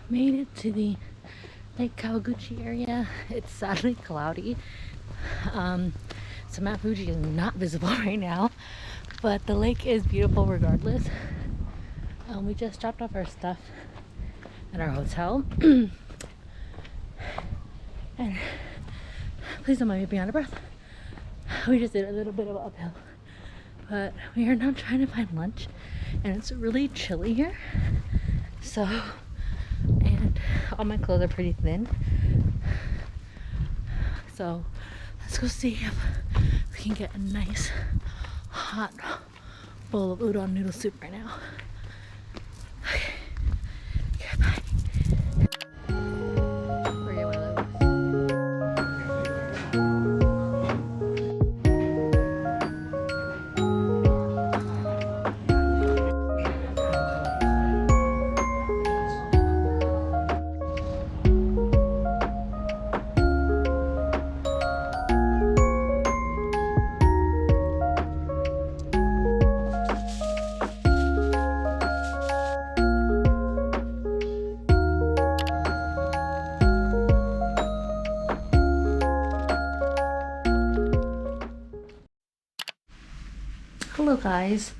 Made it to the Lake Kawaguchi area. It's sadly cloudy. So Mount Fuji is not visible right now, but the lake is beautiful regardless. We just dropped off our stuff at our hotel. And please don't mind me being out of breath. We just did a little bit of uphill. But we are now trying to find lunch, and it's really chilly here. So, and all my clothes are pretty thin. So let's go see if we can get a nice hot bowl of udon noodle soup right now. Okay. Okay, bye. We're getting one of those. Hello guys,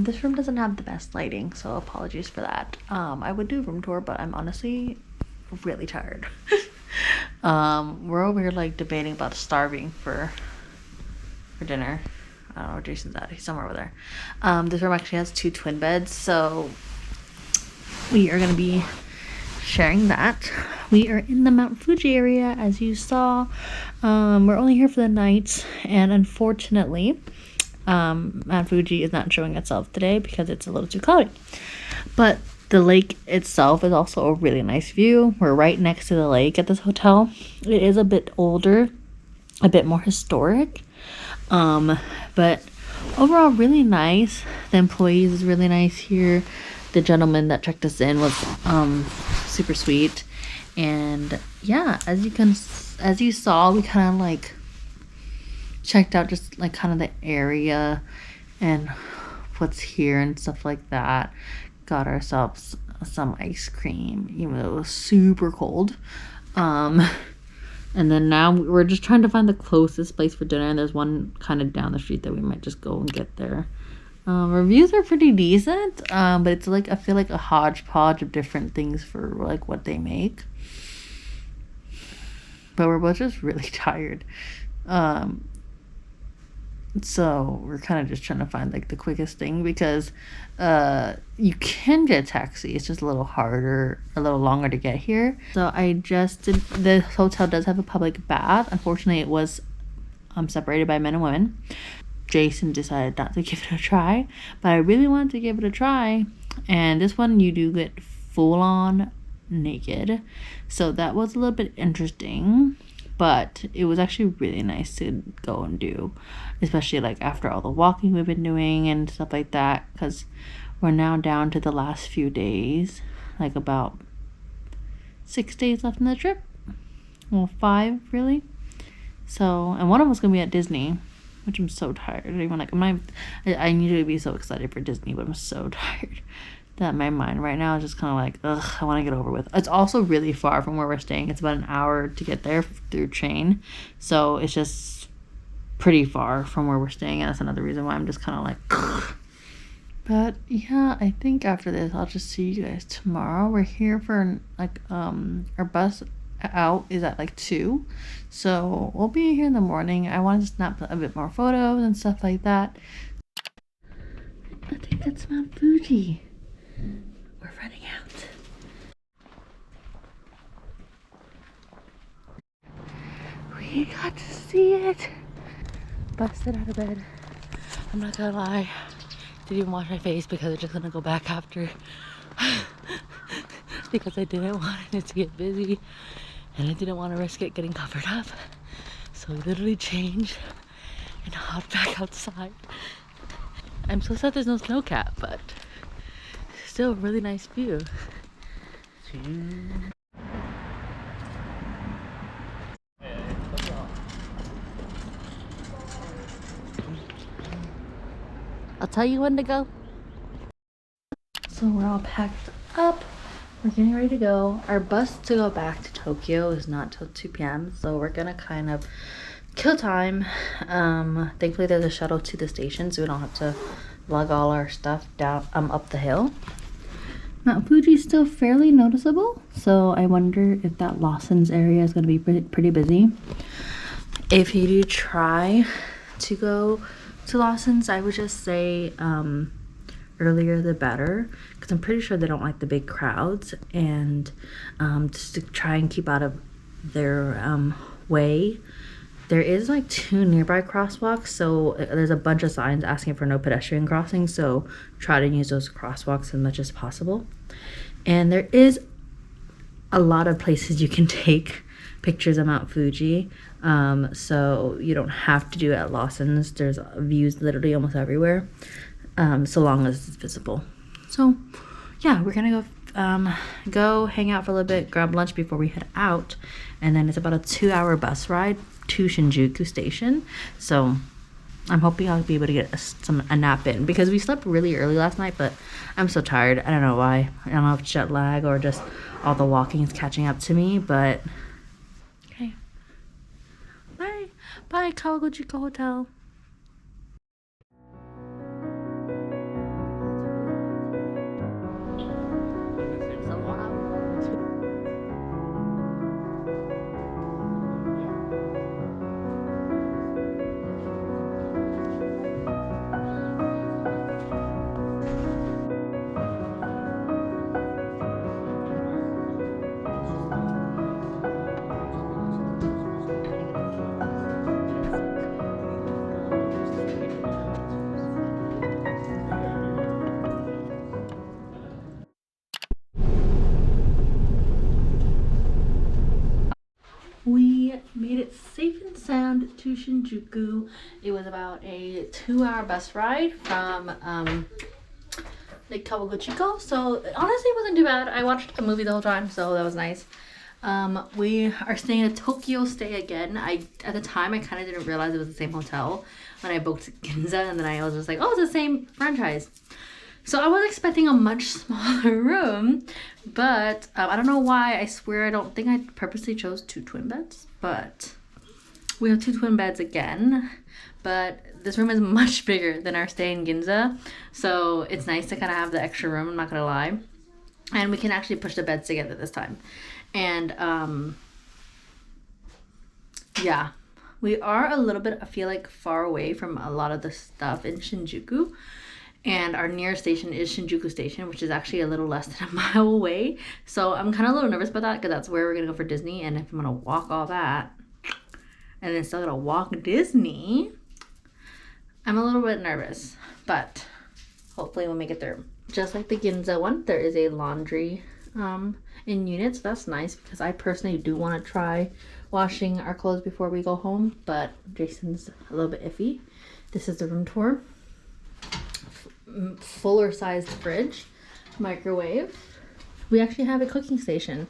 this room doesn't have the best lighting, so apologies for that. I would do a room tour, but I'm honestly really tired. We're over here like debating about starving for dinner. I don't know where Jason's at, he's somewhere over there. This room actually has 2 twin beds, so we are going to be sharing that. We are in the Mount Fuji area, as you saw. We're only here for the night, and unfortunately Mount Fuji is not showing itself today because it's a little too cloudy. But the lake itself is also a really nice view. We're right next to the lake at this hotel. It is a bit older, a bit more historic, but overall really nice. The employees is really nice here. The gentleman that checked us in was super sweet. And yeah, as you saw, we kind of like checked out just like kind of the area and what's here and stuff like that. Got ourselves some ice cream, even though it was super cold. And then now we're just trying to find the closest place for dinner, and there's one kind of down the street that we might just go and get there. Reviews are pretty decent, but it's like I feel like a hodgepodge of different things for like what they make. But we're both just really tired. So we're kind of just trying to find like the quickest thing, because you can get a taxi. It's just a little harder, a little longer to get here. So the hotel does have a public bath. Unfortunately, it was separated by men and women. Jason decided not to give it a try, but I really wanted to give it a try. And this one you do get full on naked, so that was a little bit interesting. But it was actually really nice to go and do, especially like after all the walking we've been doing and stuff like that, because we're now down to the last few days, like about 6 days left in the trip. Well, 5 really. So, and one of us gonna be at Disney, which I'm so tired. Even like I need to be so excited for Disney, but I'm so tired that my mind right now is just kind of like, ugh, I want to get over with. It's also really far from where we're staying. It's about an hour to get there through train, so it's just pretty far from where we're staying, and that's another reason why I'm just kind of like, ugh. But yeah, I think after this I'll just see you guys tomorrow. We're here for like our bus out is at like 2, so we'll be here in the morning. I want to snap a bit more photos and stuff like that. I think that's Mount Fuji. We're running out. We got to see it. Busted out of bed. I'm not gonna lie, Didn't even wash my face because I'm just gonna go back after. Because I didn't want it to get busy and I didn't want to risk it getting covered up. So I literally changed and hopped back outside. I'm so sad there's no snow cap, but still a really nice view. I'll tell you when to go. So we're all packed up. We're getting ready to go. Our bus to go back to Tokyo is not till 2 p.m. So we're gonna kind of kill time. Thankfully there's a shuttle to the station, so we don't have to lug all our stuff down up the hill. Mount Fuji is still fairly noticeable, so I wonder if that Lawson's area is gonna be pretty busy. If you do try to go to Lawson's, I would just say earlier the better, because I'm pretty sure they don't like the big crowds, and just to try and keep out of their way. There is like 2 nearby crosswalks, so there's a bunch of signs asking for no pedestrian crossing, so try to use those crosswalks as much as possible. And there is a lot of places you can take pictures of Mount Fuji, so you don't have to do it at Lawson's. There's views literally almost everywhere, so long as it's visible. So yeah, we're gonna go hang out for a little bit, grab lunch before we head out, and then it's about a 2-hour bus ride to Shinjuku station. So I'm hoping I'll be able to get a nap in, because we slept really early last night, but I'm so tired. I don't know why. I don't know if it's jet lag or just all the walking is catching up to me, but okay. Bye Kawaguchiko Hotel. We made it safe and sound to Shinjuku. It was about a 2-hour bus ride from like Kawaguchiko, so it honestly wasn't too bad. I watched a movie the whole time, so that was nice. We are staying at a Tokyo stay again. At the time I kind of didn't realize it was the same hotel when I booked Ginza, and then I was just like, oh, it's the same franchise. So I was expecting a much smaller room, but I don't know why. I swear I don't think I purposely chose 2 twin beds, but we have 2 twin beds again. But this room is much bigger than our stay in Ginza, so it's nice to kind of have the extra room, I'm not gonna lie. And we can actually push the beds together this time. And yeah, we are a little bit, I feel like, far away from a lot of the stuff in Shinjuku. And our nearest station is Shinjuku Station, which is actually a little less than a mile away. So I'm kind of a little nervous about that, because that's where we're going to go for Disney. And if I'm going to walk all that, and then still going to walk Disney, I'm a little bit nervous. But hopefully we'll make it through. Just like the Ginza one, there is a laundry in units. That's nice, because I personally do want to try washing our clothes before we go home. But Jason's a little bit iffy. This is the room tour. Fuller sized fridge, microwave. We actually have a cooking station.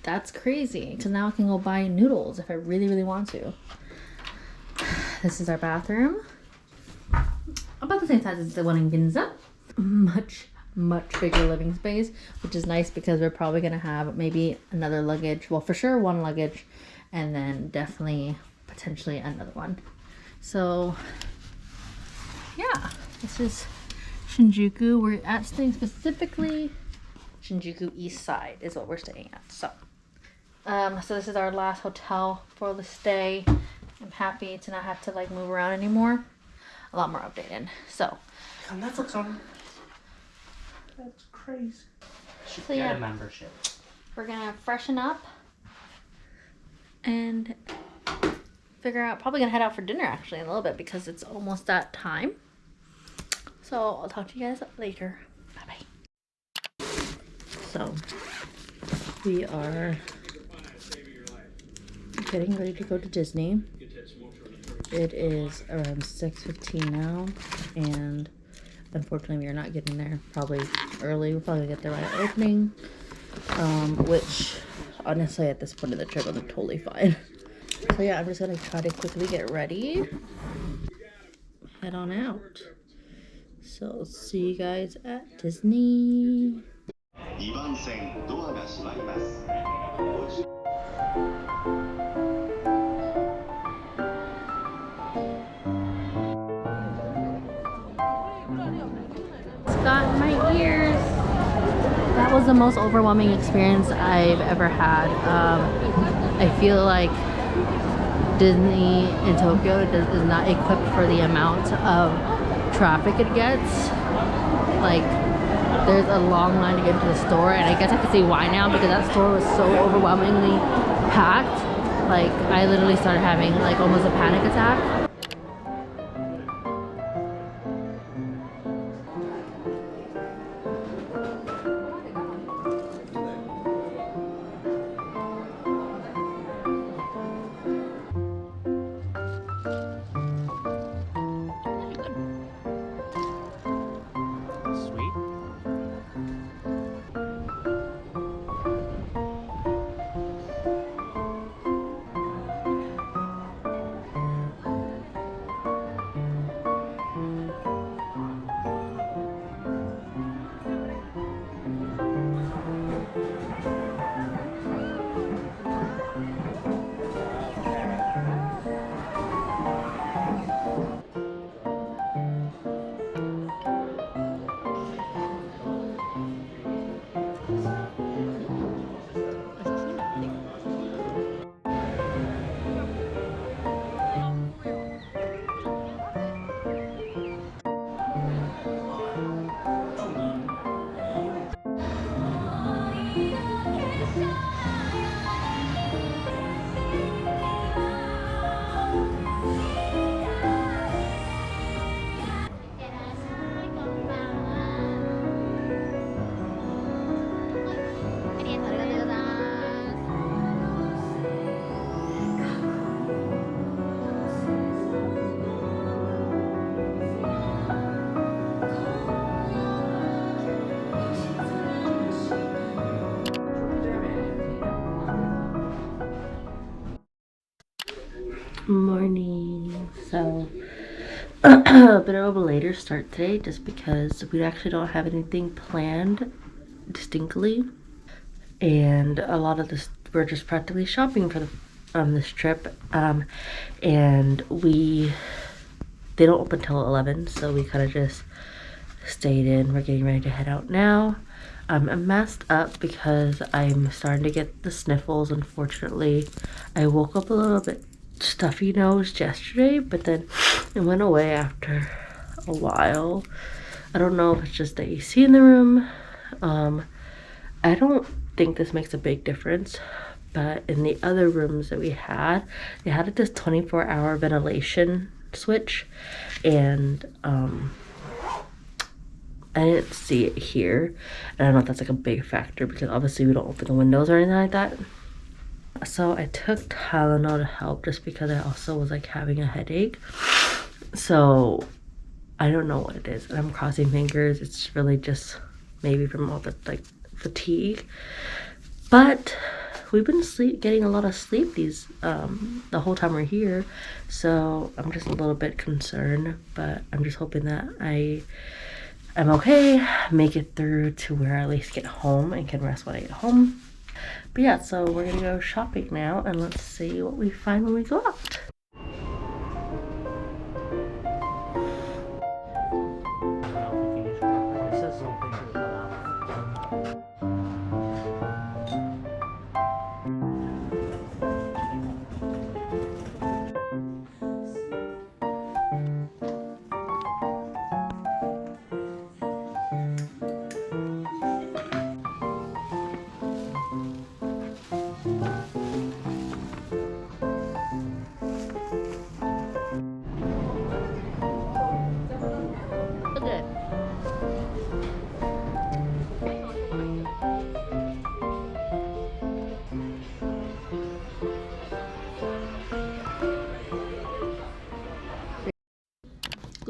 That's crazy, because now I can go buy noodles if I really want to. This is our bathroom, about the same size as the one in Ginza. Much bigger living space, which is nice, because we're probably gonna have maybe another luggage, well, for sure 1 luggage, and then definitely potentially another one. So yeah, this is Shinjuku. We're staying specifically Shinjuku Eastside is what we're staying at. So this is our last hotel for the stay. I'm happy to not have to like move around anymore. A lot more updated. So Netflix on. That's crazy. Should get a membership. We're gonna freshen up and figure out, probably gonna head out for dinner actually in a little bit, because it's almost that time. So I'll talk to you guys later. Bye bye. So we are getting ready to go to Disney. It is around 6:15 now, and unfortunately we are not getting there probably early. We'll probably get there right at opening, which honestly at this point of the trip I'm totally fine. So yeah, I'm just gonna try to quickly get ready, head on out. So see you guys at Disney. Got in my ears. That was the most overwhelming experience I've ever had. I feel like Disney in Tokyo is not equipped for the amount of traffic it gets. Like, there's a long line to get into the store, and I guess I can see why now, because that store was so overwhelmingly packed. Like, I literally started having like almost a panic attack. Morning. So a bit of a later start today just because we actually don't have anything planned distinctly, and a lot of this we're just practically shopping for the this trip, and they don't open till 11, so we kind of just stayed in. We're getting ready to head out now. I'm masked up because I'm starting to get the sniffles. Unfortunately, I woke up a little bit stuffy nosed yesterday, but then it went away after a while. I don't know if it's just the AC in the room. I don't think this makes a big difference, but in the other rooms that we had, they had this 24-hour ventilation switch, and I didn't see it here. And I don't know if that's like a big factor because obviously we don't open the windows or anything like that. So I took Tylenol to help just because I also was like having a headache. So I don't know what it is, and I'm crossing fingers. It's really just maybe from all the like fatigue. But we've been getting a lot of sleep the whole time we're here. So I'm just a little bit concerned, but I'm just hoping that I'm okay, make it through to where I at least get home and can rest when I get home. But yeah, so we're gonna go shopping now, and let's see what we find when we go out.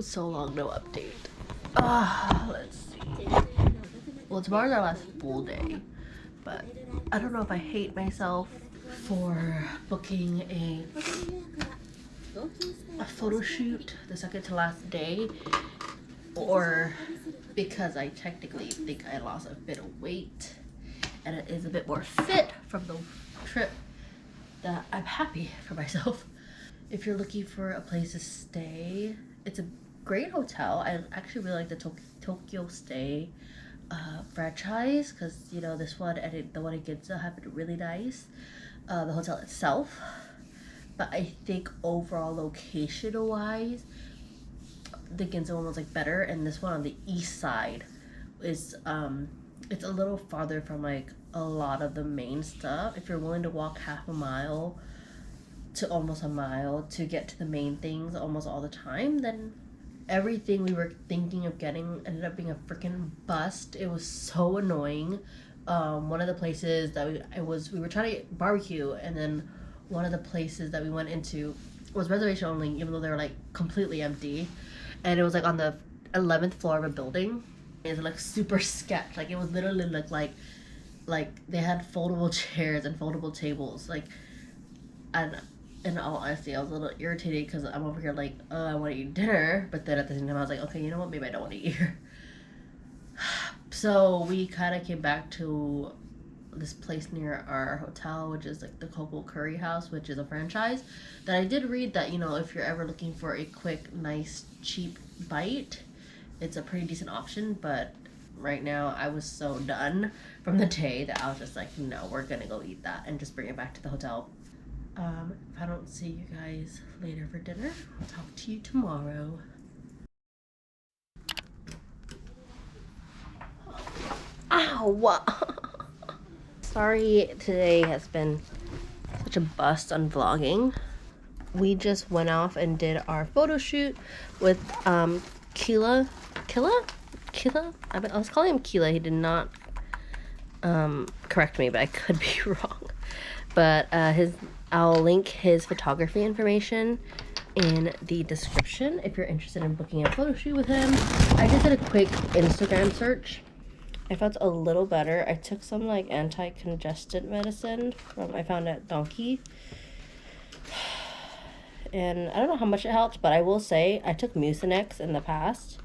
So long, no update. Let's see. Well, tomorrow's our last full day, but I don't know if I hate myself for booking a photo shoot the second to last day, or because I technically think I lost a bit of weight and it is a bit more fit from the trip, that I'm happy for myself. If you're looking for a place to stay, it's a great hotel. I actually really like the Tokyo stay franchise, because you know, this one and the one in Ginza have been really nice, the hotel itself. But I think overall location wise, the Ginza one was like better, and this one on the east side is it's a little farther from like a lot of the main stuff. If you're willing to walk half a mile to almost a mile to get to the main things almost all the time, then everything we were thinking of getting ended up being a freaking bust. It was so annoying. One of the places that we were trying to get barbecue, and then one of the places that we went into was reservation only, even though they were like completely empty, and it was like on the 11th floor of a building. It's like super sketch. Like it was literally like they had foldable chairs and foldable tables. Like, and in all honesty, I was a little irritated because I'm over here like, oh, I want to eat dinner, but then at the same time I was like, okay, you know what, maybe I don't want to eat here. So we kind of came back to this place near our hotel, which is like the Coco Curry House, which is a franchise that I did read that, you know, if you're ever looking for a quick, nice, cheap bite, it's a pretty decent option. But right now I was so done from the day that I was just like, no, we're gonna go eat that and just bring it back to the hotel. If I don't see you guys later for dinner, I'll talk to you tomorrow. Ow! Sorry, today has been such a bust on vlogging. We just went off and did our photo shoot with Kila. I was calling him Kila. He did not correct me, but I could be wrong. But I'll link his photography information in the description if you're interested in booking a photo shoot with him. I just did a quick Instagram search. I felt a little better. I took some like anti-congestant medicine I found at Donkey. And I don't know how much it helped, but I will say I took Mucinex in the past,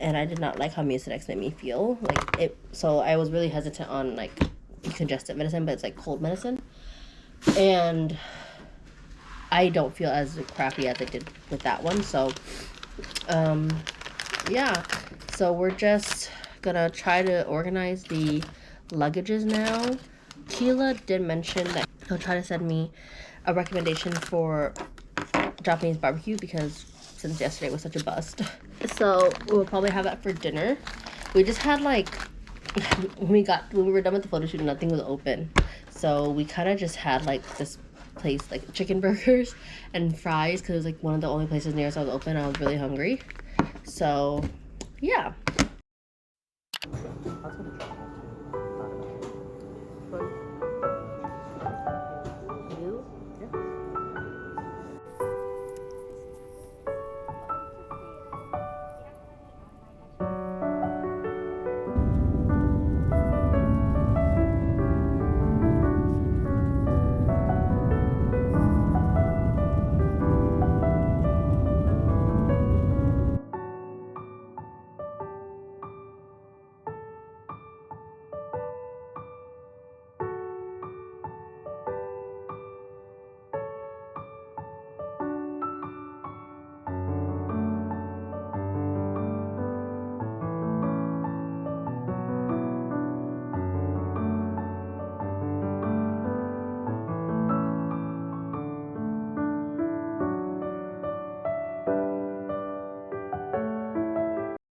and I did not like how Mucinex made me feel. Like it, so I was really hesitant on like congestant medicine, but it's like cold medicine. And I don't feel as crappy as I did with that one. So yeah, so we're just gonna try to organize the luggages now. Kila did mention that he'll try to send me a recommendation for Japanese barbecue, because since yesterday was such a bust. So we'll probably have that for dinner. We just had like when we were done with the photo shoot, nothing was open. So we kind of just had like this place, like chicken burgers and fries, because it was like one of the only places near us that was open. I was really hungry. So yeah.